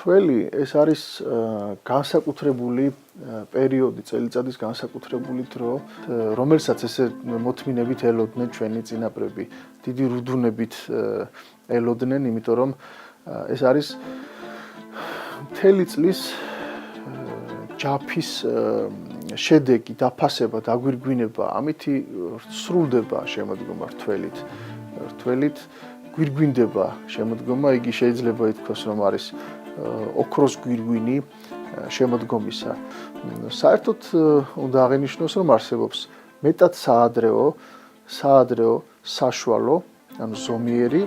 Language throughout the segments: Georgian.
რთველი ეს არის განსაკუთრებული პერიოდი, წელიწადის განსაკუთრებული დრო, რომელსაც ესე მოთმინებით ელოდნენ ჩვენი წინაპრები, დიდი რუდუნებით ელოდნენ, იმიტომ რომ ეს არის მთელი წლის ჯაფის შედეგი, დაფასება, დაგვირგვინება, ამითი სრულდება შემოდგომა რთველით გვირგვინდება შემოდგომა, იგი შეიძლება ითქვას, რომ არის ოქროს გვირგვინი შემოდგომისა. საერთოდ უნდა აღინიშნოს, რომ არსებობს მეტად საადრეო, საშუალო, ანუ ზომიერი,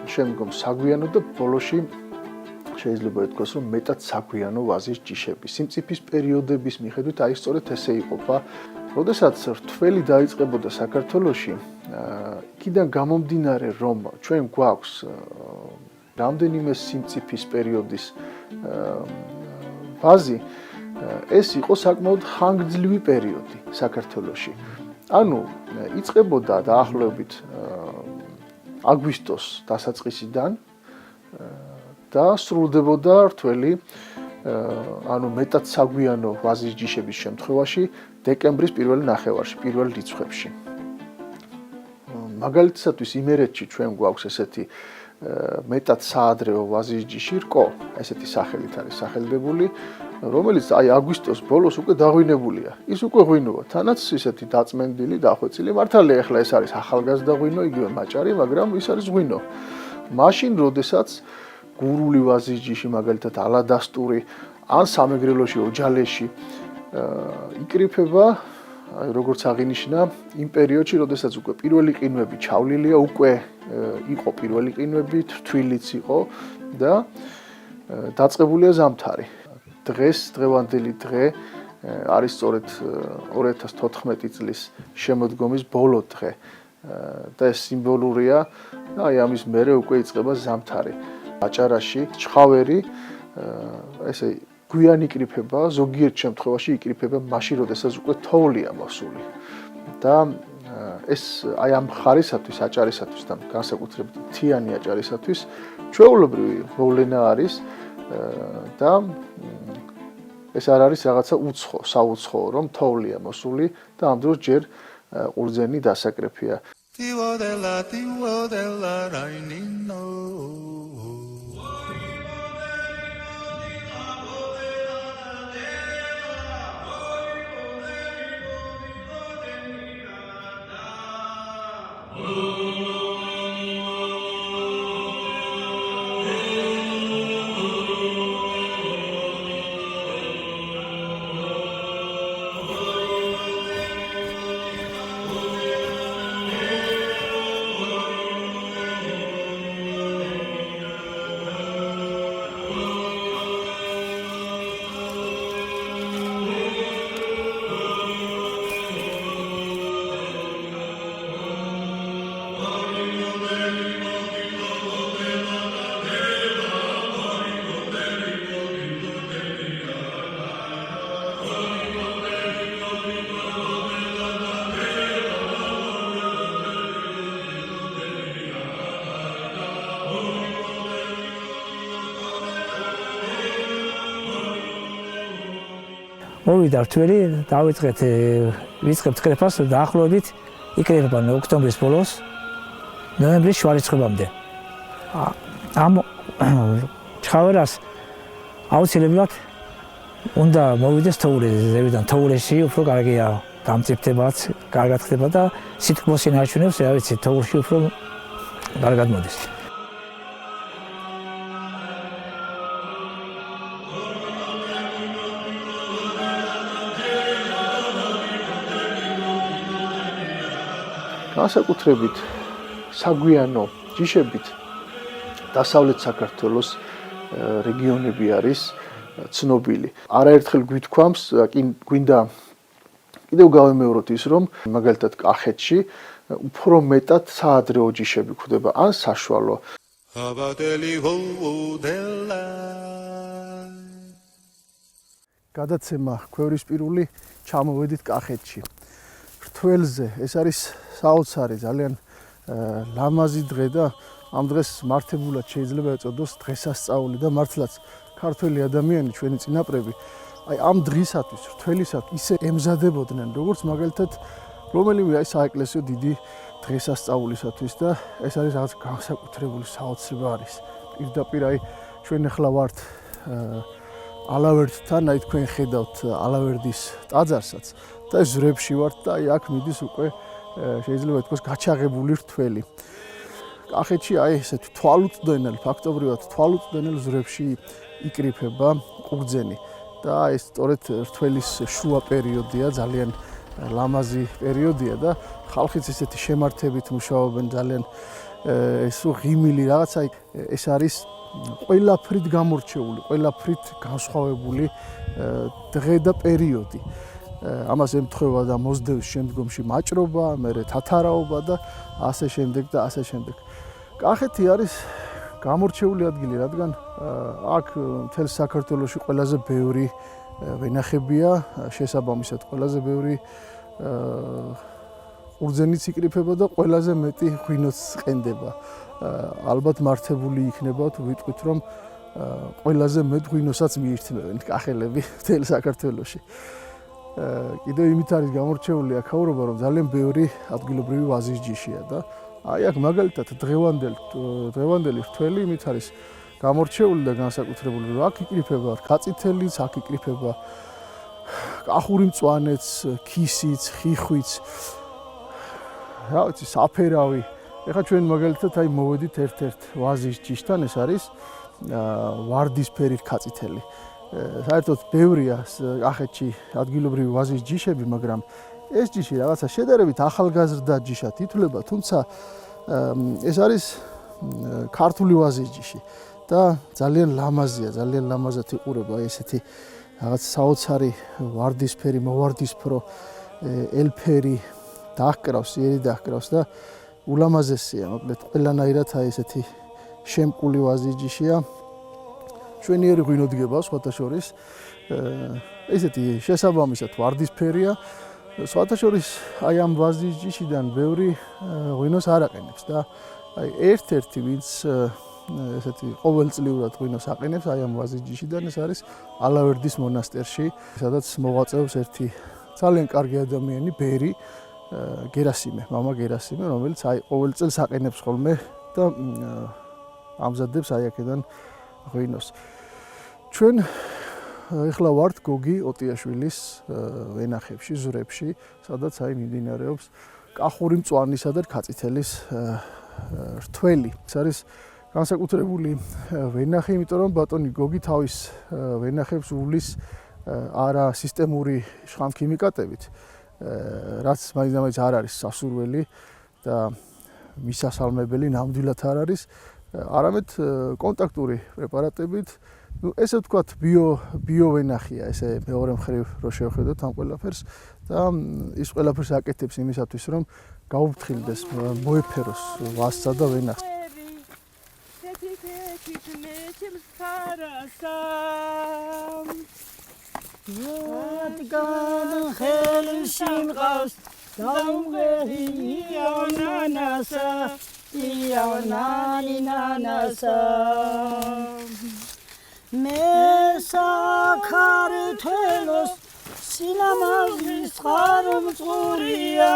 შემდგომ საგვიანო და ბოლოში შეიძლება ითქვას, რომ მეტად საგვიანო ვაზის ჯიშები. სიმწიფის პერიოდების მიხედვით აი სწორედ ესე იყოფა. როდესაც რთველი დაიწყებოდა საქართველოში, იქიდან გამომდინარე, რომ ჩვენ გვაქვს რამდენიმე სიმწიფის პერიოდის ვაზი, ეს იყო საკმაოდ ხანგრძლივი პერიოდი საქართველოში. ანუ იწყებოდა დაახლოებით აგვისტოს დასაწყისიდან და სრულდებოდა რთველი, ანუ მეტად საგვიანო ვაზის ჯიშების შემთხვევაში დეკემბრის პირველ ნახევარში, პირველ რიცხვებში. მაგალითისათვის იმერეთში ჩვენ გვაქვს ესეთი მეტად საადრეო ვაზის ჯიში რკო, ესეთი სახელით არის სახელდებული, რომელიც აი აგვისტოს ბოლოს უკვე დაღვინებულია. ის უკვე ღვინოა, თანაც ისეთი დაწმენდილი, დახვეწილი, მართალია ახლა ეს არის ახალგაზრდა ღვინო, იგივე მაჭარი, მაგრამ ის არის ღვინო. მაშინ, როდესაც გურული ვაზის ჯიში, მაგალითად ალადასტური, ან სამეგრელოში, ოჯალეში იკრიფება, როგორც აღინიშნა, იმ პერიოდში, როდესაც უკვე პირველი ყინვები ჩავლილია, უკვე იყო პირველი ყინვები, თრთვილიც იყო და დაწყებულია ზამთარი. დღევანდელი დღე არის სწორედ 2014 წლის შემოდგომის ბოლო დღე და ეს სიმბოლურია და აი ამის მერე უკვე იწყება ზამთარი. აჭარაში ჩხავერი ესე გვიან იკრიფება, ზოგიერთ შემთხვევაში იკრიფება მაშინ, როდესაც უკვე თოვლია მოსული. და ეს აი ამ ხარისათვის, აჭარისათვის და განსაკუთრებით მთიანი აჭარისათვის ჩვეულებრივი მოვლენა არის და ეს არ არის რაღაცა საუცხოო, რომ თოვლია მოსული და ამ დროს ჯერ ყურძენი დასაკრეფია. მოვიდა რთველი, ვიწყებთ კრეფას დაახლოებით იკრიფება ოქტომბრის ბოლოს, ნოემბრის შუარიცხვებამდე. ამ ჩხავერას აუცილებლად უნდა მოვიდეს თოვლზე, ზევიდან თოვლში უფრო კარგია დამწიფდებაც, კარგად ხდება და სითბოს ინარჩუნებს, რა ვიცი, თოვლში უფრო კარგად მოდის. განსაკუთრებით საგვიანო ჯიშებით დასავლეთ საქართველოს რეგიონები არის ცნობილი. არაერთხელ გვითქვამს, გვინდა კიდევ გავემეოროთ ის, რომ მაგალითად კახეთში უფრო მეტად საადრეო ჯიშები გვხვდება, ან საშუალო. გადაცემა ქვევრისპირული ჩამოვედით კახეთში. რთველზე ეს არის საოცარი, ძალიან ლამაზი დღე და ამ დღეს მართებულად შეიძლება ეწოდოს დღესასწაული და მართლაც ქართველი ადამიანი ჩვენი წინაპრები აი ამ დღისათვის, რთველისათვის ისე ემზადებოდნენ, როგორც მაგალითად რომელიმე აი საეკლესიო დიდი დღესასწაულისათვის და ეს არის რაღაც განსაკუთრებული საოცრება არის. პირდაპირ აი ჩვენ ახლა ვართ ალავერდთან, აი თქვენ ხედავთ ალავერდის ტაძარსაც და ეს ზვრებში ვართ და აი აქ მიდის უკვე შეიძლება ითქვას გაჩაღებული რთველი. კახეთში აი ესეთ თვალუწვდენელ, ფაქტობრივად თვალუწვდენელ ზვრებში იკრიფება ყურძენი და აი სწორედ რთველის შუა პერიოდია, ძალიან ლამაზი პერიოდია და ხალხიც ესეთი შემართებით მუშაობენ, ძალიან ესო ღიმილი რაღაცა ეს არის ყველაფრით გამორჩეული, ყველაფრით განსხვავებული დღე და პერიოდი. ამას ემთხვევა და მოსდევს შემდგომში მაჭრობა, მერე თათარაობა და ასე შემდეგ და ასე შემდეგ. კახეთი არის გამორჩეული ადგილი, რადგან აქ მთელ საქართველოში ყველაზე ბევრი ვენახებია, შესაბამისად ყველაზე ბევრი ყურძენიც იკრიფება და ყველაზე მეტი ღვინოც ყენდება. ალბათ მართებული იქნება თუ ვიტყვით, რომ ყველაზე მეტ ღვინოსაც მიირთმევენ კახელები მთელ საქართველოში. კიდევ იმით არის გამორჩეული აქაურობა, რომ ძალიან ბევრი ადგილობრივი ვაზის ჯიშია და აი აქ მაგალითად დღევანდელი რთველი იმით არის გამორჩეული და განსაკუთრებული, რომ აქ იკრიფება კაწითელიც, აქ იკრიფება კახური მწვანეც, ქისიც, ხიხვიც, რა ვიცი, საფერავი. ეხლა ჩვენ მაგალითად აი მოვედით ერთ-ერთ ვაზის ჯიშთან, ეს არის ვარდისფერი კაწითელი. საერთოდ ბევრია კახეთში ადგილობრივი ვაზის ჯიშები, მაგრამ ეს ჯიში რაღაცა შედარებით ახალგაზრდა ჯიშად ითვლება, თუმცა ეს არის ქართული ვაზის ჯიში და ძალიან ლამაზია, ძალიან ლამაზად იყურება ესეთი რაღაც საოცარი ვარდისფერი, მოვარდისფრო ელფერი დაჰკრავს, იერი დაჰკრავს და ულამაზესია, მოკლედ ყველანაირად აი ესეთი შემკული ვაზის ჯიშია. ჩვენიერი ღვინო დგება სხვათა შორის, ესეთი შესაბამისად ვარდისფერია. სხვათა შორის აი ამ ვაზის ჯიშიდან ბევრი ღვინოს არ აყენებს და აი ერთ-ერთი ვინც ესეთი ყოველწლიურად ღვინოს აყენებს აი ამ ვაზის ჯიშიდან ეს არის ალავერდის მონასტერში, სადაც მოღვაწეობს ერთი ძალიან კარგი ადამიანი, ბერი გერასიმე, მამა გერასიმე, რომელიც აი ყოველ წელს აყენებს ხოლმე და ამზადებს აი აქედან ღვინოს. ჩვენ ეხლა ვართ გოგი ოტიაშვილის ვენახებში, ზვრებში, სადაც აი მიმდინარეობს კახური მწვანისა და კაწითელის რთველი. ეს არის განსაკუთრებული ვენახი, იმიტომ რომ ბატონი გოგი თავის ვენახებს უვლის არა სისტემური შხამქიმიკატებით, რაც მაინც არ არის სასურველი და მისასალმებელი ნამდვილად არ არის, არამედ კონტაქტური პრეპარატებით. ესე ვთქვათ, ბიოვენახია, ესე მეორე მხრივ რო შევხედოთ ამ ყველაფერს და ის ყველაფერს აკეთებს იმისათვის, რომ გაუფრთხილდეს, მოეფეროს ვაზსა და ვენახს. მესაქართელოს სილამაზის ხარმწურია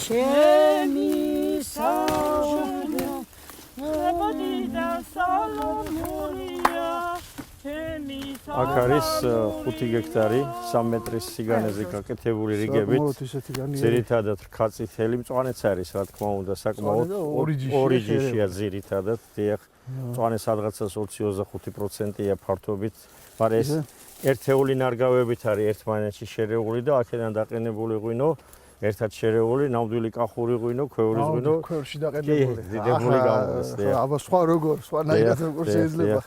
ჩემი საუბრო ებოდიდა სალომურია ჩემი აქ არის 5 გექტარი 3 მეტრის სიგანეზე გაკეთებული რიგებით. ძირითადად რქაწითელი მწვანეც არის, რა თქმა უნდა, საკმაოდ ორი ჯიშია ძირითადად. დიახ, მწვანე სადღაცას 20-25%-ია ფართობით, მაგრამ ეს ერთეული ნარგავებით არის ერთმანეთში შერეული და აქედან დაყენებული ღვინო ერთად შერეული, ნამდვილი კახური ღვინო, ქვევრის ღვინო. ქვევრში დაყენებული. დიდებული გამოდის. აბა სხვანაირად როგორ შეიძლება.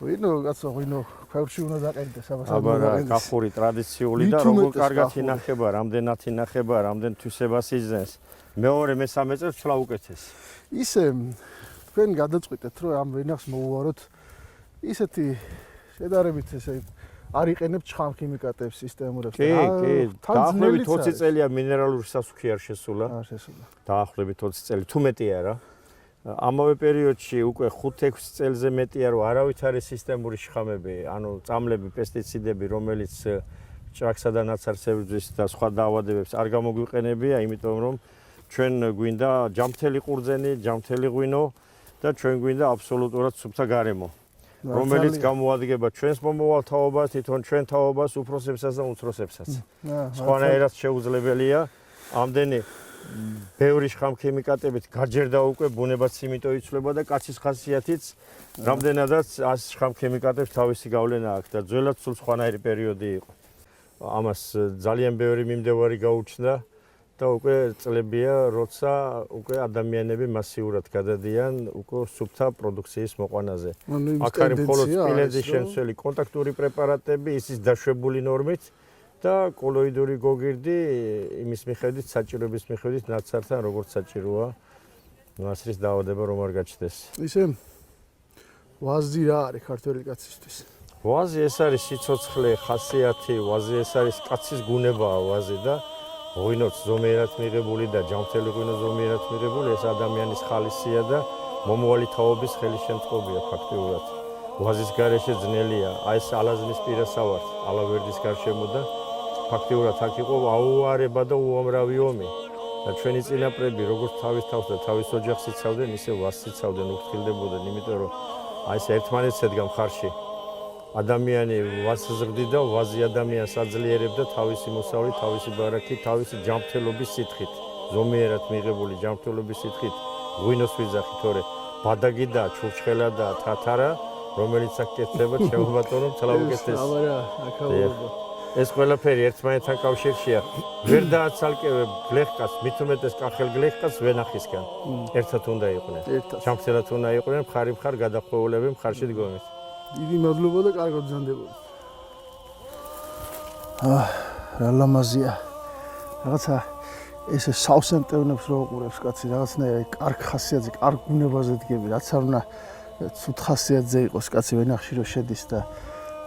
ღვინო, კაცო, ღვინო ქვევრში უნდა დაყენდეს, აბა კახური ტრადიციული და როგორ კარგად ინახება, რამდენად ინახება, რამდენ თვისებას იძენს. მეორე მესამე წელს ცლა უკეთეს. ისე თქვენ გადაწყვეტეთ, რომ ამ ვენახს მოუვაროთ ისეთი შედარებით ესე არ იყენებთ შხამქიმიკატებს სისტემურებს. კი, დაახლოებით 20 წელია მინერალური სასუქი არ შესულა. არ შესულა. დაახლოებით 20 წელი, თუ მეტია რა. ამავე პერიოდში უკვე 5-6 წელზე მეტია რომ არავით არის სისტემური შხამები, ანუ წამლები, პესტიციდები, რომელიც ჭრაქსა და ნაცარცებებს და სხვა დაავადებებს არ გამოგვიყენებია, იმიტომ რომ ჩვენ გვინდა ჯამთელი ყურძენი, ჯამთელი ღვინო და ჩვენ გვინდა აბსოლუტურად სუფთა გარემო. რომელიც გამოადგება ჩვენს მომავალ თაობას, თვითონ ჩვენ თაობას, უფროსებსაც და უმცროსებსაც. სხვანაირად შეუძლებელია ამდენი ბევრი შხამქიმიკატებით გაჯერდა უკვე ბუნებაც იმიტო იცვლება და კაცის ხასიათიც რამდენადაც ას შხამქიმიკატებს თავისი გავლენა აქვს და ძველად სულ სხვანაირი პერიოდი იყო. ამას ძალიან ბევრი მიმდევარი გაუჩნდა და უკვე წლებია, როცა უკვე ადამიანები მასიურად გადადიან უკვე სუფთა პროდუქციის მოყვანაზე. აქ არის მხოლოდ სპილენძის შემცველი კონტაქტური პრეპარატები, ისიც დაშვებული ნორმით და კოლოიდური გოგირდი იმის მიხედვით, საჭიროების მიხედვით ნაცართან როგორც საჭიროა მასრის დაავადება რომ არ გაჩნდეს. ისე ვაზი რა არის ქართველი კაცისთვის? ვაზი ეს არის სიცოცხლე, ხასიათი, ვაზი ეს არის კაცის გუნებაა ვაზი და ღვინოც ზომიერად მიღებული და ჯამთელი ღვინო ზომიერად მიღებული ეს ადამიანის ხალისია და მომავალი თაობის ხელისშემწყობია ფაქტიურად. ვაზის გარეშე ძნელია, აი ეს ალაზნის პირასავართ, ალავერდის გარშემო და ფაქტიურად აქ იყო აუარება და უამრავი ომი. და ჩვენი წინაპრები როგორც თავის თავს და თავის ოჯახს იცავდნენ, ისე ვაზს იცავდნენ, უფრთხილდებოდნენ, იმიტომ რომ აი ეს ერთმანეთს ედგა მხარში. ადამიანი ვაზს ზრდიდა, ვაზი ადამიანს აძლიერებდა თავისი მოსავლით, თავისი ბარაკით, თავისი ჯანმრთელობის სითხით, ზომიერად მიღებული ჯანმრთელობის სითხით, ღვინოს ვიძახით, თორე ბადაგი და ჩურჩხელა და თათარა, რომელიც აქ კეთდება, შემობატონო ცლა უკეთეს. ეს ყველაფერი ერთმანეთთან კავშირშია. ვერ დააცალკევებ გლეხკას, მით უმეტეს კახელ გლეხკას ვენახისგან. ერთად უნდა იყვნენ. ჯანმრთელად უნდა იყვნენ, მხარ გადახვეულები მხარში დგომით. დიდი მადლობა და კარგად ბრძანდებოდი. რა ლამაზია. რაღაცა ესე სავსემტევნებს რო უყურებს კაცი, რაღაცნაირი კარგ ხასიათზე, კარგ გუნებაზე დგები, რაც არ უნდა ცუდ ხასიათზე იყოს კაცი ვენახში რო შედის და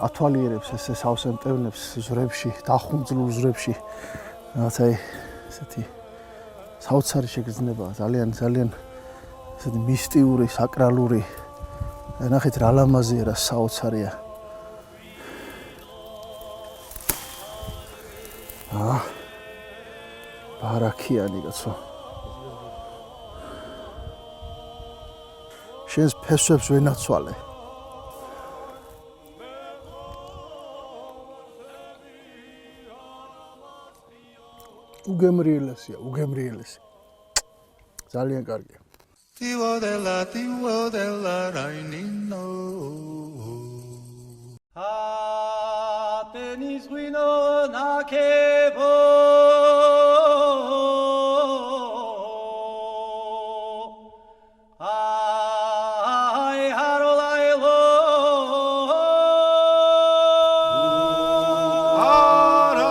ათვალიერებს ესე სავსემტევნებს ზვრებში, დახუნძლულ ზვრებში. რაღაცა ესეთი საოცარი შეგრძნება, ძალიან ესეთი მისტიური, საკრალური. ნახეთ რა ლამაზია, რა საოცარია. ბარაქიანი კაცო. შენს ფესვებს ვენაცვალე. უგემრიელესია, უგემრიელესი. ძალიან კარგია. Tivo della rainino. Tenis guino na kevo. Ai harolailo. Hari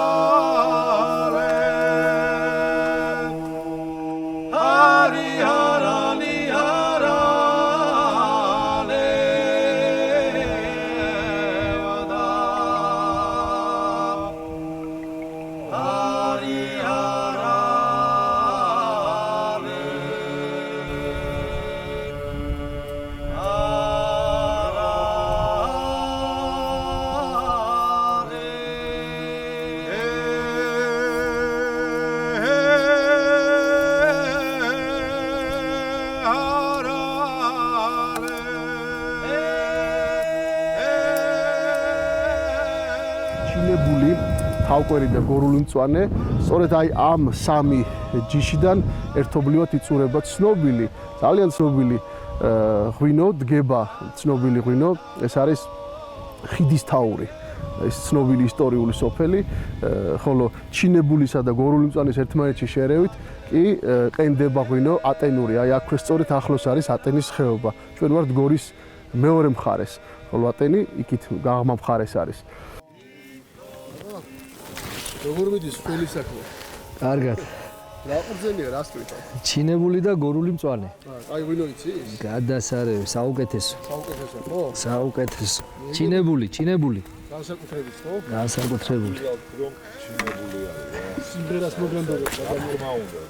harali harale. Hari harale. ჩინებული თავკვერი და გორული მწვანე სწორედ აი ამ სამი ჯიშიდან ერთობლივად იწურება ცნობილი, ძალიან ცნობილი ღვინო, დგება ცნობილი ღვინო, ეს არის ხიდის თაური. ეს ცნობილი ისტორიული სოფელი, ხოლო ჩინებულისა და გორული მწვანის ერთმანეთში შერევით კი ყენდება ღვინო ატენური. აი აქვე სწორედ ახლოს არის ატენის ხეობა. ჩვენ ვართ გორის მეორე მხარეს, ხოლო ატენი იქით გაღმა მხარეს არის. როგორ მიდის ხელი საქმე? კარგად. რა ყრძელია, რას კრიტავ? ჩინებული და გორული მწვანე. აი ღვინო იცის? გადასარევი, საუკეთესო. საუკეთესო, ხო? საუკეთესო. ჩინებული. განსაკუთრებით, ხო? განსაკუთრებული. სიმღერას მოგრანდება გადამორმა უნდა.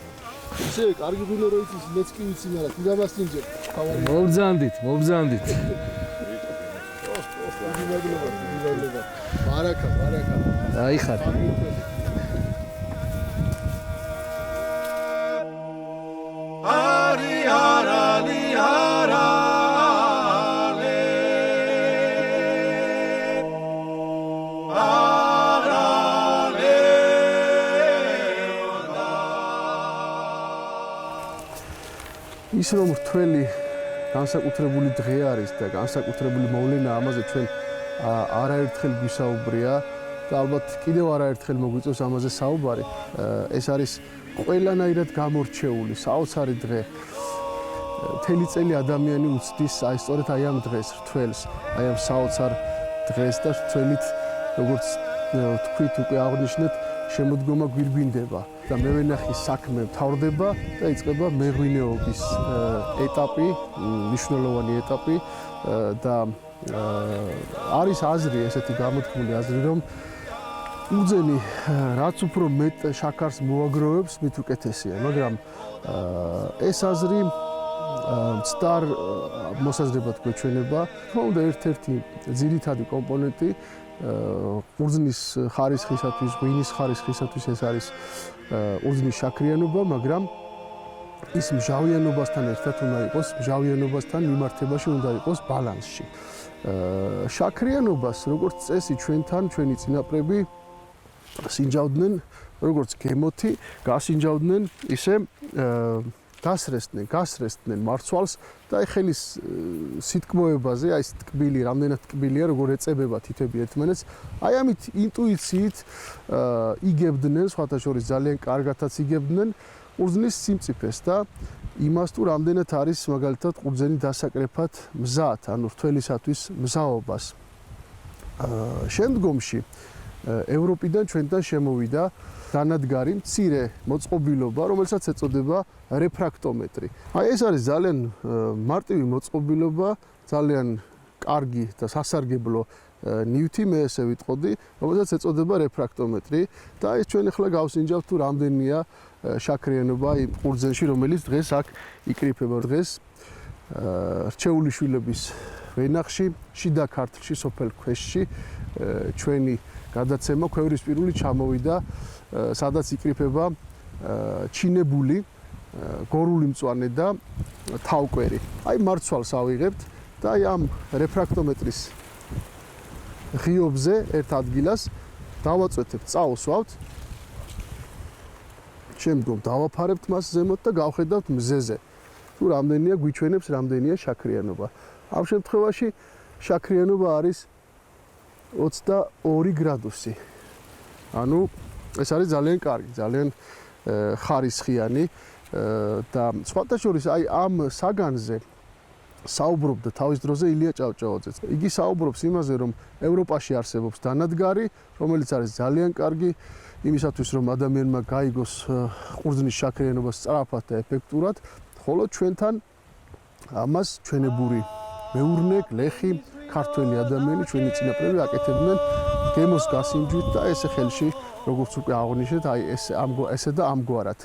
ისე კარგი ღვინო რო იცის, მეც კი ვიცი, მაგრამ თუ დამასწინჯებ, თავარი. მობრძანდით. მარაკა. აიხარ. Hari harali harale harale ის რომ რთველი განსაკუთრებული დღე არის და განსაკუთრებული მოვლენა ამაზე ჩვენ არაერთხელ გვისაუბრია და ალბათ კიდევ არაერთხელ მოგვიწევს ამაზე საუბარი. ეს არის ყველანაირად გამორჩეული საოცარი დღე. მთელი წელი ადამიანი უცდის აი სწორედ აი ამ დღეს რთველს, აი ამ საოცარ დღეს და რთველით როგორც თქვით უკვე აღნიშნეთ შემოდგომა გვირგვინდება და მევენახის საქმე მთავრდება და იწყება მეღვინეობის ეტაპი, მნიშვნელოვანი ეტაპი და არის აზრი, ესეთი გამოთქმული აზრი, რომ უძენი რაც უფრო მეტ შაქარს მოაგროვებს, მით უკეთესია, მაგრამ ეს აზრი მცდარ მოსაზრებად გვეჩვენება. თქმა უნდა, ერთ-ერთი ძირითადი კომპონენტი ყურძნის ხარისხისათვის, ღვინის ხარისხისათვის ეს არის ყურძნის შაქრიანობა, მაგრამ ის მჟავიანობასთან ერთად უნდა იყოს, მჟავიანობასთან მიმართებაში უნდა იყოს ბალანსში. შაქრიანობას, როგორც წესი, ჩვენი წინაპრები სინჯავდნენ, როგორც გემოთი, გასინჯავდნენ, ისე გასრესდნენ მარცვალს და აი ხელის სიტკბოებაზე, აი ეს ტკბილი, რამდენად ტკბილია, როგორ ეწებება თითები ერთმანეთს, აი ამით ინტუიციით იგებდნენ, სხვათა შორის ძალიან კარგათაც იგებდნენ ყურძნის სიმწიფეს და იმას თუ რამდენად არის მაგალითად ყურძენი დასაკრეფად მზად, ანუ რთველისათვის მზაობას. შემდგომში ევროპიდან ჩვენთან შემოვიდა დანადგარი მცირე მოწყობილობა, რომელსაც ეწოდება რეფრაქტომეტრი. აი ეს არის ძალიან მარტივი მოწყობილობა, ძალიან კარგი და სასარგებლო ნივთი, მე ესე ვიტყოდი, რომელსაც ეწოდება რეფრაქტომეტრი და ეს ჩვენ ახლა გავსინჯავთ თუ რამდენია შაქრიანობა იმ ყურძენში, რომელიც დღეს აქ იკრიფება. დღეს რჩეული შვილების ვენახში, შიდა ქართლში, სოფელ ქვეშში ჩვენი გადაცემა ქვევრისპირული ჩამოვიდა, სადაც იკრიფება ჩინებული, გორული მწვანე და თავკვერი. აი მარცვალს ავიღებთ და აი ამ რეფრაქტომეტრის ღიობზე ერთ ადგილას დავაწვეთებთ, წაუსვავთ. შემდგომ დავაფარებთ მას ზემოთ და გავხედავთ მზეზე. თუ რამდენია გვიჩვენებს, რამდენია შაქრიანობა. ამ შემთხვევაში შაქრიანობა არის 22 გრადუსი. ანუ ეს არის ძალიან კარგი, ძალიან ხარისხიანი და სხვათა შორის აი ამ საგანზე საუბრობდა თავის დროზე ილია ჭავჭავაძეც. იგი საუბრობს იმაზე, რომ ევროპაში არსებობს დანადგარი, რომელიც არის ძალიან კარგი იმისათვის, რომ ადამიანმა გაიგოს ყურძნის შაქრიანობა სწრაფად და ეფექტურად, ხოლო ჩვენთან ამას ჩვენებური მეურნე, გლეხი, ქართველი ადამიანი, ჩვენი წინაპრები აკეთებდნენ გემოს გასინჯვით და ესე ხელში, როგორც უკვე აღნიშნეთ, აი ესე და ამგვარად.